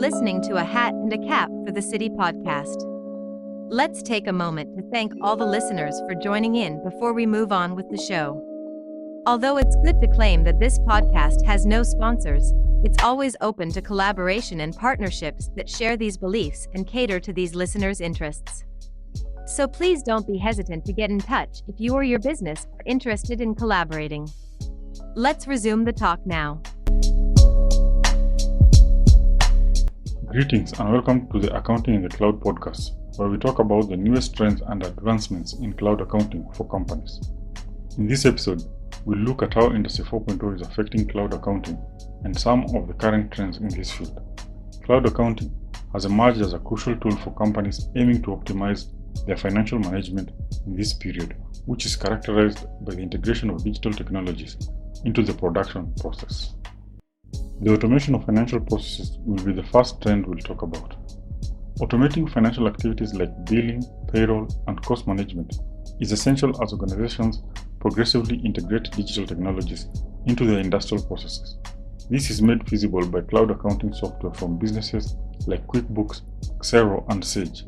listening to A Hat and a Cap for the City podcast. Let's take a moment to thank all the listeners for joining in before we move on with the show. Although it's good to claim that this podcast has no sponsors, it's always open to collaboration and partnerships that share these beliefs and cater to these listeners' interests. So please don't be hesitant to get in touch if you or your business are interested in collaborating. Let's resume the talk now. Greetings and welcome to the Accounting in the Cloud podcast, where we talk about the newest trends and advancements in cloud accounting for companies. In this episode, we'll look at how Industry 4.0 is affecting cloud accounting and some of the current trends in this field. Cloud accounting has emerged as a crucial tool for companies aiming to optimize their financial management in this period, which is characterized by the integration of digital technologies into the production process. The automation of financial processes will be the first trend we'll talk about. Automating financial activities like billing, payroll, and cost management is essential as organizations progressively integrate digital technologies into their industrial processes. This is made feasible by cloud accounting software from businesses like QuickBooks, Xero, and Sage.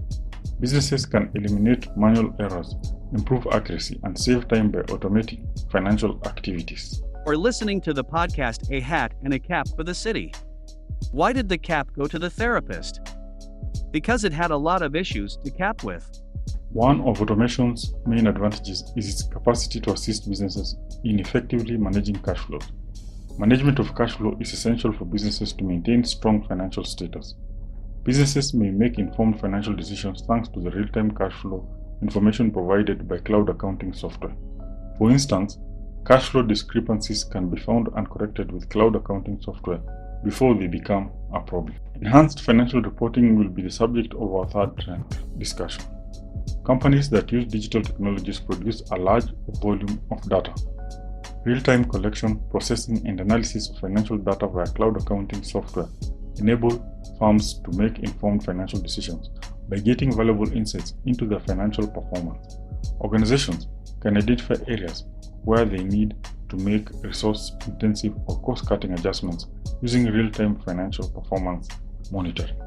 Businesses can eliminate manual errors, improve accuracy, and save time by automating financial activities. Or listening to the podcast A Hat and a Cap for the City. Why did the cap go to the therapist? Because it had a lot of issues to cap with. One of automation's main advantages is its capacity to assist businesses in effectively managing cash flows. Management of cash flow is essential for businesses to maintain strong financial status. Businesses may make informed financial decisions thanks to the real-time cash flow information provided by cloud accounting software. For instance, cash flow discrepancies can be found and corrected with cloud accounting software before they become a problem. Enhanced financial reporting will be the subject of our third trend discussion. Companies that use digital technologies produce a large volume of data. Real-time collection, processing, and analysis of financial data via cloud accounting software enable firms to make informed financial decisions by getting valuable insights into their financial performance. Organizations can identify areas where they need to make resource-intensive or cost-cutting adjustments using real-time financial performance monitoring.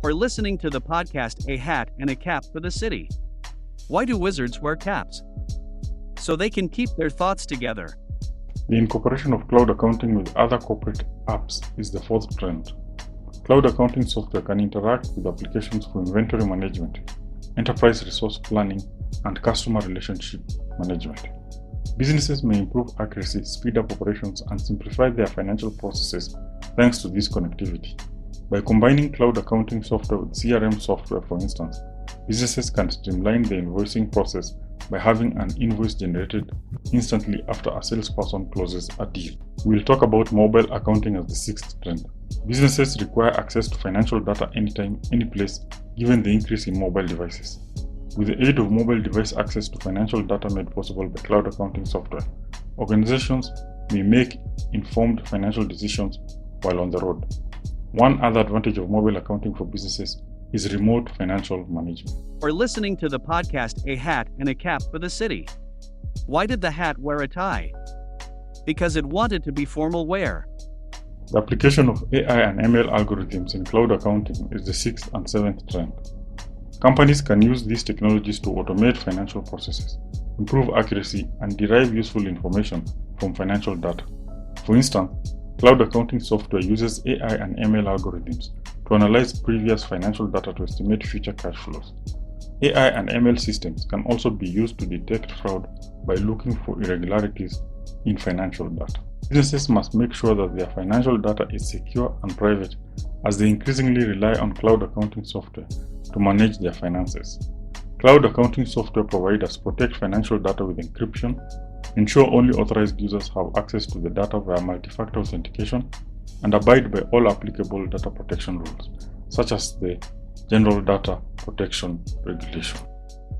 Or listening to the podcast A Hat and a Cap for the City. Why do wizards wear caps? So they can keep their thoughts together. The incorporation of cloud accounting with other corporate apps is the fourth trend. Cloud accounting software can interact with applications for inventory management, enterprise resource planning, and customer relationship management. Businesses may improve accuracy, speed up operations, and simplify their financial processes thanks to this connectivity. By combining cloud accounting software with CRM software, for instance, businesses can streamline the invoicing process by having an invoice generated instantly after a salesperson closes a deal. We'll talk about mobile accounting as the sixth trend. Businesses require access to financial data anytime, anyplace, given the increase in mobile devices. With the aid of mobile device access to financial data made possible by cloud accounting software, organizations may make informed financial decisions while on the road. One other advantage of mobile accounting for businesses is remote financial management. Or listening to the podcast A Hat and a Cap for the City. Why did the hat wear a tie? Because it wanted to be formal wear. The application of AI and ML algorithms in cloud accounting is the sixth and seventh trend. Companies can use these technologies to automate financial processes, improve accuracy, and derive useful information from financial data. For instance, cloud accounting software uses AI and ML algorithms to analyze previous financial data to estimate future cash flows. AI and ML systems can also be used to detect fraud by looking for irregularities in financial data. Businesses must make sure that their financial data is secure and private as they increasingly rely on cloud accounting software to manage their finances. Cloud accounting software providers protect financial data with encryption, ensure only authorized users have access to the data via multi-factor authentication, and abide by all applicable data protection rules, such as the General Data Protection Regulation.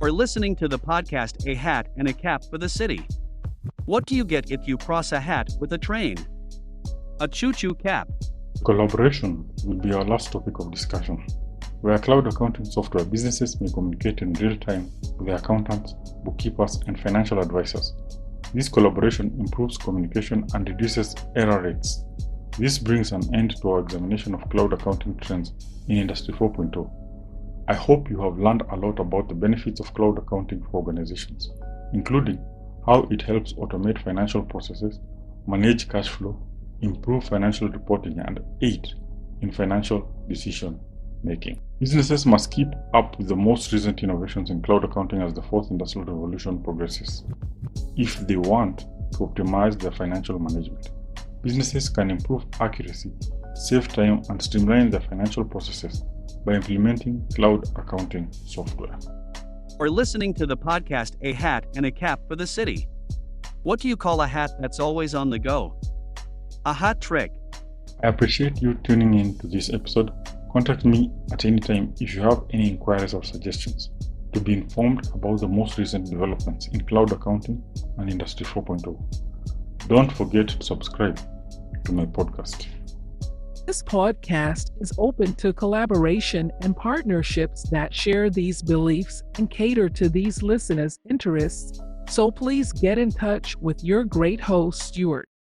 Or listening to the podcast A Hat and a Cap for the City. What do you get if you cross a hat with a train? A choo-choo cap. Collaboration will be our last topic of discussion. Via cloud accounting software, businesses may communicate in real time with their accountants, bookkeepers, and financial advisors. This collaboration improves communication and reduces error rates. This brings an end to our examination of cloud accounting trends in Industry 4.0. I hope you have learned a lot about the benefits of cloud accounting for organizations, including how it helps automate financial processes, manage cash flow, improve financial reporting, and aid in financial decision making. Businesses must keep up with the most recent innovations in cloud accounting as the fourth industrial revolution progresses. If they want to optimize their financial management, businesses can improve accuracy, save time, and streamline their financial processes by implementing cloud accounting software. Or listening to the podcast A Hat and a Cap for the City. What do you call a hat that's always on the go? A hat trick. I appreciate you tuning in to this episode. Contact me at any time if you have any inquiries or suggestions to be informed about the most recent developments in cloud accounting and Industry 4.0. Don't forget to subscribe to my podcast. This podcast is open to collaboration and partnerships that share these beliefs and cater to these listeners' interests. So please get in touch with your great host, Stuart.